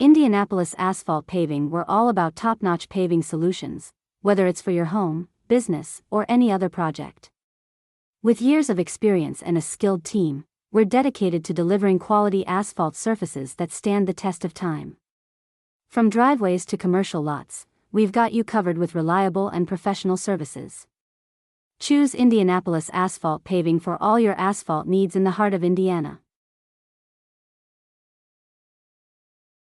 Indianapolis Asphalt Paving, we're all about top-notch paving solutions, whether it's for your home, business, or any other project. With years of experience and a skilled team, we're dedicated to delivering quality asphalt surfaces that stand the test of time. From driveways to commercial lots, we've got you covered with reliable and professional services. Choose Indianapolis Asphalt Paving for all your asphalt needs in the heart of Indiana.